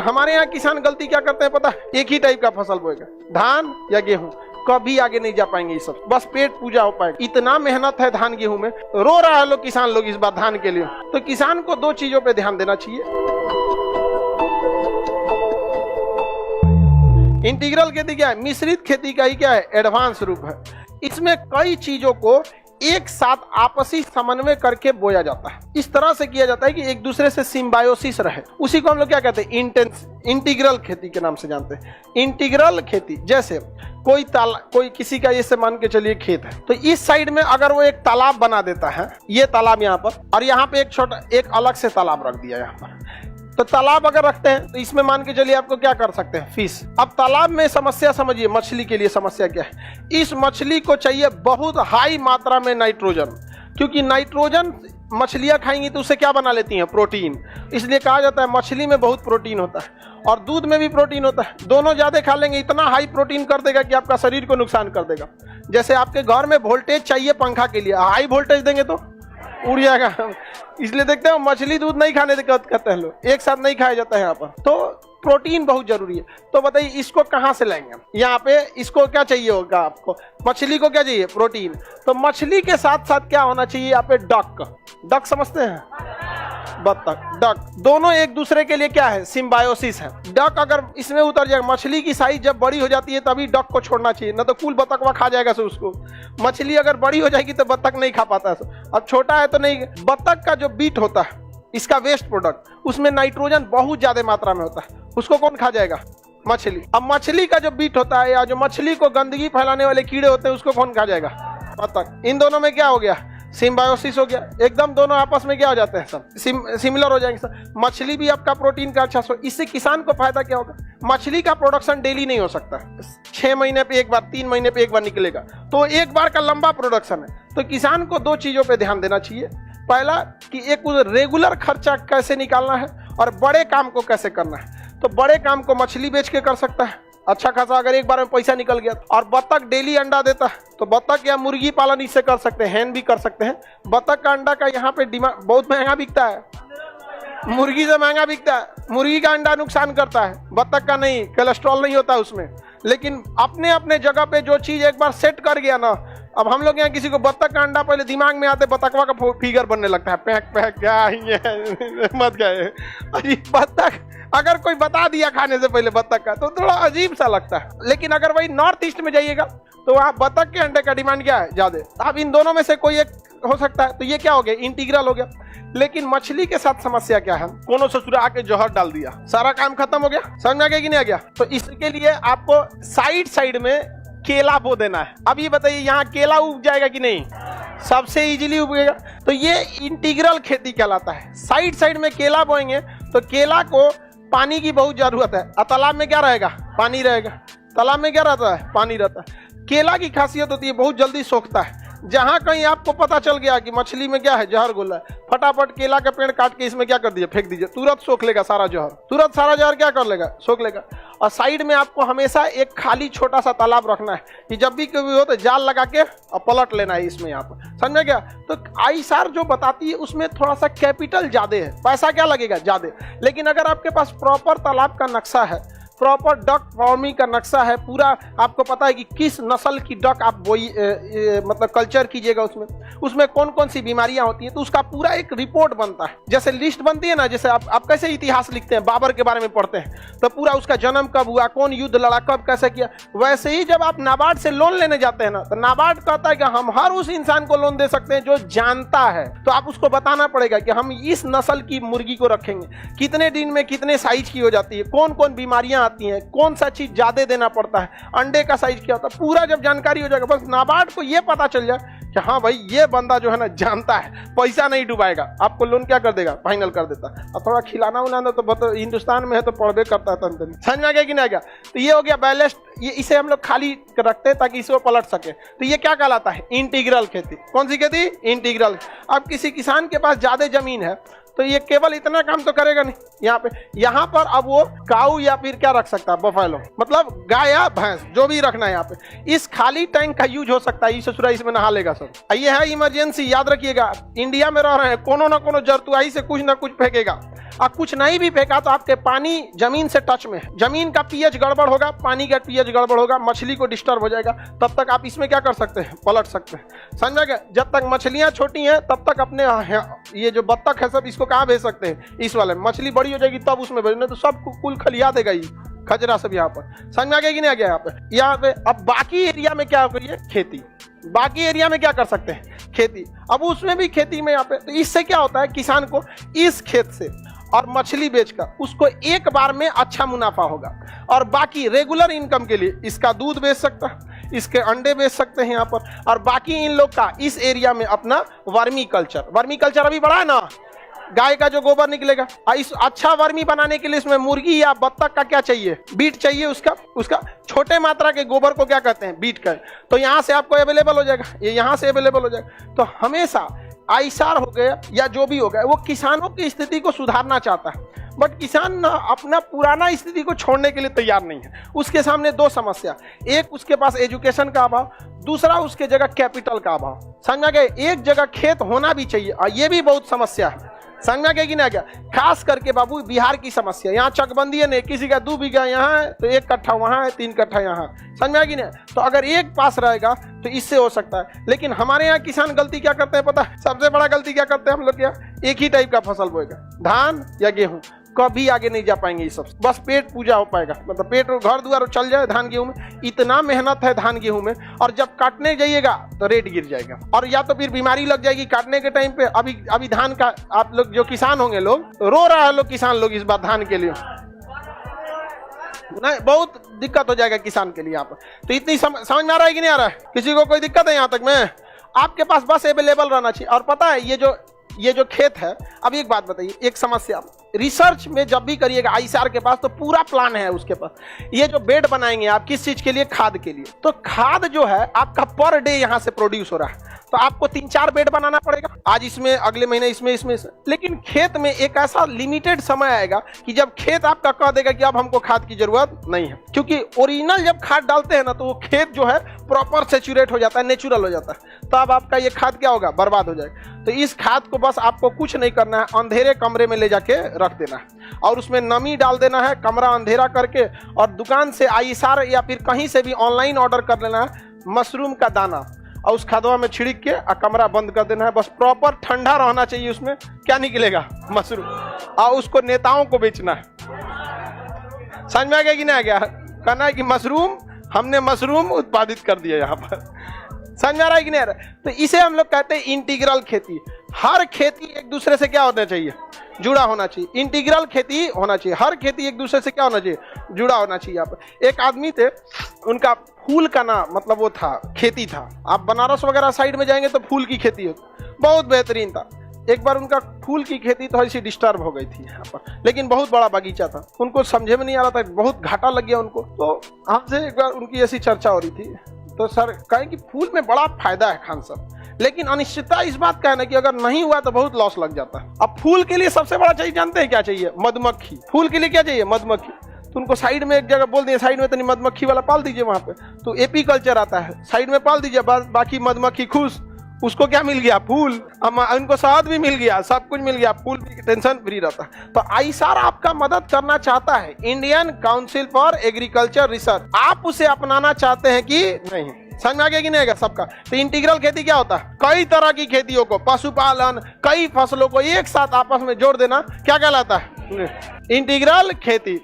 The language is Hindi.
हमारे यहाँ किसान गलती क्या करते हैं पता है? एक ही टाइप का फसल बोएगा, धान या गेहूं, कभी आगे नहीं जा पाएंगे ये सब, बस पेट पूजा हो पाएगा। इतना मेहनत है धान गेहूं में, रो रहा है लोग किसान लोग इस बार धान के लिए। तो किसान को दो चीजों पे ध्यान देना चाहिए। इंटीग्रल खेती क्या है? मिश्रित खेती का ही क्या है? एडवांस रूप है। इसमें कई चीजों को एक साथ आपसी समन्वय करके बोया जाता है। इस तरह से किया जाता है कि एक दूसरे से सिम्बायोसिस रहे। उसी को हम लोग क्या कहते हैं? इंटीग्रल खेती के नाम से जानते हैं। इंटीग्रल खेती जैसे कोई किसी का जैसे मान के चलिए खेत है, तो इस साइड में अगर वो एक तालाब बना देता है, ये तालाब यहाँ पर, और यहाँ पे एक अलग से तालाब रख दिया यहाँ पर, तो तालाब अगर रखते हैं तो इसमें मान के चलिए आपको क्या कर सकते हैं? फिश। अब तालाब में समस्या समझिए, मछली के लिए समस्या क्या है? इस मछली को चाहिए बहुत हाई मात्रा में नाइट्रोजन, क्योंकि नाइट्रोजन मछलियां खाएंगी तो उससे क्या बना लेती हैं? प्रोटीन। इसलिए कहा जाता है मछली में बहुत प्रोटीन होता है और दूध में भी प्रोटीन होता है। दोनों ज्यादा खा लेंगे, इतना हाई प्रोटीन कर देगा कि आपका शरीर को नुकसान कर देगा। जैसे आपके घर में वोल्टेज चाहिए पंखा के लिए, हाई वोल्टेज देंगे तो उड़ जाएगा। इसलिए देखते हैं मछली दूध नहीं खाने कहते हैं लोग, एक साथ नहीं खाया जाता है यहाँ पर। तो प्रोटीन बहुत जरूरी है। तो बताइए इसको कहाँ से लाएंगे? यहाँ पे इसको क्या चाहिए होगा आपको? मछली को क्या चाहिए? प्रोटीन। तो मछली के साथ साथ क्या होना चाहिए यहाँ पे? डक समझते हैं? बत्तख, डक, दोनों एक दूसरे के लिए क्या है? सिम्बायोसिस है। डक अगर इसमें उतर जाएगा, मछली की साइज जब बड़ी हो जाती है तभी डक को छोड़ना चाहिए, ना तो कुल बतखवा खा जाएगा सो उसको। मछली अगर बड़ी हो जाएगी तो बत्तख नहीं खा पाता है। अब छोटा है तो नहीं। बत्तख का जो बीट होता है, इसका वेस्ट प्रोडक्ट, उसमें नाइट्रोजन बहुत ज्यादा मात्रा में होता है, उसको कौन खा जाएगा? मछली। अब मछली का जो बीट होता है या जो मछली को गंदगी फैलाने वाले कीड़े होते हैं, उसको कौन खा जाएगा? बत्तख। इन दोनों में क्या हो गया? सिम्बायोसिस हो गया, एकदम दोनों आपस में क्या हो जाते हैं? सब सिमिलर हो जाएंगे सब। मछली भी आपका प्रोटीन का अच्छा सो, इससे किसान को फायदा क्या होगा? मछली का प्रोडक्शन डेली नहीं हो सकता, 6 महीने पे एक बार, 3 महीने पे एक बार निकलेगा, तो एक बार का लंबा प्रोडक्शन है। तो किसान को दो चीजों पे ध्यान देना चाहिए। पहला कि एक रेगुलर खर्चा कैसे निकालना है और बड़े काम को कैसे करना है। तो बड़े काम को मछली बेच के कर सकता है अच्छा खासा, अगर एक बार में पैसा निकल गया। और बत्तख डेली अंडा देता है, तो बत्तख या मुर्गी पालन इससे कर सकते हैं, हैन भी कर सकते हैं। बत्तख का अंडा का यहाँ पे डिमांड बहुत महंगा बिकता है, मुर्गी से महंगा बिकता है। मुर्गी का अंडा नुकसान करता है, बत्तख का नहीं, कोलेस्ट्रॉल नहीं होता उसमें। लेकिन अपने अपने जगह पे जो चीज एक बार सेट कर गया ना, अब हम लोग यहाँ किसी को बत्तख का अंडा पहले दिमाग में आते बतखवा का फिगर बनने लगता है, पैक पैक क्या ये मत गए। अरे बत्तख अगर कोई बता दिया खाने से पहले बत्तख का, तो थोड़ा अजीब सा लगता है। लेकिन अगर वही नॉर्थ ईस्ट में जाइएगा तो वहाँ बत्तख के अंडे का डिमांड क्या है? ज्यादा। अब इन दोनों में से कोई एक हो सकता है, तो ये क्या हो गया? इंटीग्रल हो गया। लेकिन मछली के साथ समस्या क्या है? कोनो ससुरा आके जहर डाल दिया, सारा काम खत्म हो गया। समझ में आ गया कि नहीं आ गया? तो इसके लिए आपको साइड में केला बो देना है। अब ये बताइए यहाँ केला उग जाएगा कि नहीं? सबसे इजीली उगेगा। तो ये इंटीग्रल खेती कहलाता है। साइड में केला बोएंगे तो केला को पानी की बहुत जरूरत है, और तालाब में क्या रहेगा? पानी रहेगा। तालाब में क्या रहता है? पानी रहता है। केला की खासियत होती है बहुत जल्दी सोखता है। जहां कहीं आपको पता चल गया कि मछली में क्या है? जहर घुला है, फटाफट केला का पेड़ काट के इसमें क्या कर दीजिए? फेंक दीजिए, तुरंत सोख लेगा सारा जहर। तुरंत सारा जहर क्या कर लेगा? सोख लेगा। और साइड में आपको हमेशा एक खाली छोटा सा तालाब रखना है कि जब भी कभी हो तो जाल लगा के और पलट लेना है इसमें। यहाँ पर समझे क्या? तो आईएसआर जो बताती है उसमें थोड़ा सा कैपिटल ज्यादा है, पैसा क्या लगेगा? ज्यादा। लेकिन अगर आपके पास प्रॉपर तालाब का नक्शा है, प्रॉपर डक फार्मिंग का नक्शा है, पूरा आपको पता है कि किस नस्ल की डक आप मतलब कल्चर कीजिएगा, उसमें कौन कौन सी बीमारियां होती हैं, तो उसका पूरा एक रिपोर्ट बनता है। जैसे लिस्ट बनती है ना, जैसे आप कैसे इतिहास लिखते हैं, बाबर के बारे में पढ़ते हैं, तो पूरा उसका जन्म कब हुआ, कौन युद्ध लड़ा, कब कैसे किया। वैसे ही जब आप नाबार्ड से लोन लेने जाते हैं ना, तो नाबार्ड कहता है कि हम हर उस इंसान को लोन दे सकते हैं जो जानता है। तो आप उसको बताना पड़ेगा कि हम इस नस्ल की मुर्गी को रखेंगे, कितने दिन में कितने साइज की हो जाती है, कौन कौन बीमारियां आती हैं, कौन सा चीज ज्यादा देना पड़ता है, अंडे का साइज क्या होता है, पूरा जब जानकारी हो जाएगा, बस नाबार्ड को ये पता चल जाए कि हाँ भाई ये बंदा जो है ना जानता है, पैसा नहीं डुबाएगा, आपको लोन क्या कर देगा? फाइनल कर देता। और थोड़ा खिलाना उलाना तो हिंदुस्तान में है तो पढ़बे करता है। समझ में आ गया कि नहीं आ गया? तो ये हो गया बैलेंस्ड, ये इसे हम लोग खाली रखते हैं ताकि इसको पलट सके। तो ये क्या कहलाता है? इंटीग्रल खेती। कौन सी खेती? इंटीग्रल। अब किसी किसान के पास ज्यादा जमीन है तो ये केवल इतना काम तो करेगा नहीं। यहाँ पर अब वो काऊ या फिर क्या रख सकता है? बफेलो, मतलब गाय या भैंस, जो भी रखना है यहाँ पे। इस खाली टैंक का यूज हो सकता है, ससुरा इसमें नहा लेगा सब। ये है इमरजेंसी, याद रखिएगा। इंडिया में रह रहे हैं, कोनो ना कोनो जरतुआई से कुछ ना कुछ फेंकेगा। और कुछ नहीं भी फेंका तो आपके पानी जमीन से टच में है, जमीन का पीएच गड़बड़ होगा, पानी का पीएच गड़बड़ होगा, मछली को डिस्टर्ब हो जाएगा, तब तक आप इसमें क्या कर सकते हैं, पलट सकते हैं। समझा गया? जब तक मछलियां छोटी हैं तब तक अपने ये जो बत्तख है सब इसको कहाँ भेज सकते हैं, इस वाले। मछली बड़ी हो जाएगी तब उसमें भेजना, तो सब कुल खलिया देगा ही खजरा सब यहाँ पर। समझ में आ गया कि नहीं आ गया? यहाँ पे अब बाकी एरिया में क्या करिए, खेती। बाकी एरिया में क्या कर सकते हैं, खेती। अब उसमें भी खेती में यहाँ पे, तो इससे क्या होता है, किसान को इस खेत से और मछली बेचकर उसको एक बार में अच्छा मुनाफा होगा, और बाकी रेगुलर इनकम के लिए इसका दूध बेच सकता है, इसके अंडे बेच सकते हैं यहाँ पर, और बाकी इन लोग का इस एरिया में अपना वर्मी कल्चर अभी बड़ा है ना, गाय का जो गोबर निकलेगा, इस अच्छा वर्मी बनाने के लिए इसमें मुर्गी या बत्तख का क्या चाहिए, बीट चाहिए, उसका छोटे मात्रा के गोबर को क्या कहते हैं, बीट कर, तो यहाँ से आपको अवेलेबल हो जाएगा, ये यहाँ से अवेलेबल हो जाएगा। तो हमेशा आईसार हो गया या जो भी हो गया, वो किसानों की स्थिति को सुधारना चाहता है, बट किसान अपना पुराना स्थिति को छोड़ने के लिए तैयार नहीं है। उसके सामने दो समस्या, एक उसके पास एजुकेशन का अभाव, दूसरा उसके जगह कैपिटल का अभाव। समझ में गए? एक जगह खेत होना भी चाहिए, और ये भी बहुत समस्या है। समझ में गया कि नहीं? क्या खास करके बाबू बिहार की समस्या, यहाँ चकबंदी है नहीं, किसी का 2 बीघा यहाँ है तो 1 कट्ठा वहाँ है, 3 कट्ठा यहाँ। समझ में आया कि नहीं? तो अगर एक पास रहेगा तो इससे हो सकता है, लेकिन हमारे यहाँ किसान गलती क्या करते हैं पता है? सबसे बड़ा गलती क्या करते हैं हम लोग? क्या एक ही टाइप का फसल बोएगा, धान या गेहूं, कभी आगे नहीं जा पाएंगे ये सब, बस पेट पूजा हो पाएगा, मतलब पेट घर द्वार चल जाए। धान गेहूं में इतना मेहनत है, धान गेहूं में, और जब काटने जाइएगा तो रेट गिर जाएगा, और या तो फिर बीमारी लग जाएगी काटने के टाइम पे। अभी धान का आप लोग जो किसान होंगे, लोग रो रहा है, लोग किसान लोग इस बार धान के लिए नहीं, बहुत दिक्कत हो जाएगा किसान के लिए यहाँ पर। तो इतनी समझ में आ रहा है कि नहीं आ रहा है? किसी को कोई दिक्कत है यहाँ तक में? आपके पास बस अवेलेबल रहना चाहिए। और पता है ये जो खेत है, अब एक बात बताइए, एक समस्या, रिसर्च में जब भी करिएगा आईसीआर के पास तो पूरा प्लान है उसके पास। ये जो बेड बनाएंगे आप किस चीज के लिए? खाद के लिए। तो खाद जो है आपका पर डे यहाँ से प्रोड्यूस हो रहा है, तो आपको 3-4 बेड बनाना पड़ेगा, आज इसमें, अगले महीने इसमें। लेकिन खेत में एक ऐसा लिमिटेड समय आएगा कि जब खेत आपका कह देगा कि अब हमको खाद की जरूरत नहीं है, क्योंकि ओरिजिनल जब खाद डालते हैं ना तो वो खेत जो है प्रॉपर सेचुरेट हो जाता है, नेचुरल हो जाता है, तो अब आपका ये खाद क्या होगा? बर्बाद हो जाएगा। तो इस खाद को बस आपको कुछ नहीं करना है, अंधेरे कमरे में ले जाके रख देना है और उसमें नमी डाल देना है, कमरा अंधेरा करके, और दुकान से आईसार या फिर कहीं से भी ऑनलाइन ऑर्डर कर लेना है मशरूम का दाना, और उस खादवा में छिड़क के कमरा बंद कर देना है। बस प्रॉपर ठंडा रहना चाहिए, उसमें क्या निकलेगा? मशरूम, और उसको नेताओं को बेचना है। समझ में आ गया कि नहीं आ गया? कहना है कि मशरूम, हमने मशरूम उत्पादित कर दिया यहाँ पर। समझ में आ रहा है कि नहीं आ रहा है? तो इसे हम लोग कहते हैं इंटीग्रल खेती। हर खेती एक दूसरे से क्या होना चाहिए? जुड़ा होना चाहिए। इंटीग्रल खेती होना चाहिए, हर खेती एक दूसरे से क्या होना चाहिए? जुड़ा होना चाहिए। यहाँ पर एक आदमी थे, उनका फूल का ना मतलब वो था, खेती था। आप बनारस वगैरह साइड में जाएंगे तो फूल की खेती होती, बहुत बेहतरीन था। एक बार उनका फूल की खेती थोड़ी सी डिस्टर्ब हो गई थी यहाँ पर, लेकिन बहुत बड़ा बगीचा था, उनको समझे में नहीं आ रहा था, बहुत घाटा लग गया उनको। तो हमसे एक बार उनकी ऐसी चर्चा हो रही थी, तो सर कहें कि फूल में बड़ा फायदा है खान साहब, लेकिन अनिश्चितता इस बात का है ना कि अगर नहीं हुआ तो बहुत लॉस लग जाता है। अब फूल के लिए सबसे बड़ा चाहिए, जानते हैं क्या चाहिए? मधुमक्खी। फूल के लिए क्या चाहिए? मधुमक्खी। तो उनको साइड में एक जगह बोल दिए, साइड में तो मधुमक्खी वाला पाल दीजिए वहां पे, तो एपी कल्चर आता है, साइड में पाल दीजिए, बाकी मधुमक्खी खुश, उसको क्या मिल गया? फूल। उनको शहद भी मिल गया, सब कुछ मिल गया, फूल भी टेंशन फ्री रहता है। तो आईसार आपका मदद करना चाहता है, Indian council for agriculture research. आप उसे अपनाना चाहते हैं कि नहीं? समझ में आ गया कि नहीं आएगा सबका? तो इंटीग्रल खेती क्या होता है? कई तरह की खेतियों को, पशुपालन, कई फसलों को एक साथ आपस में जोड़ देना क्या कहलाता है? इंटीग्रल खेती।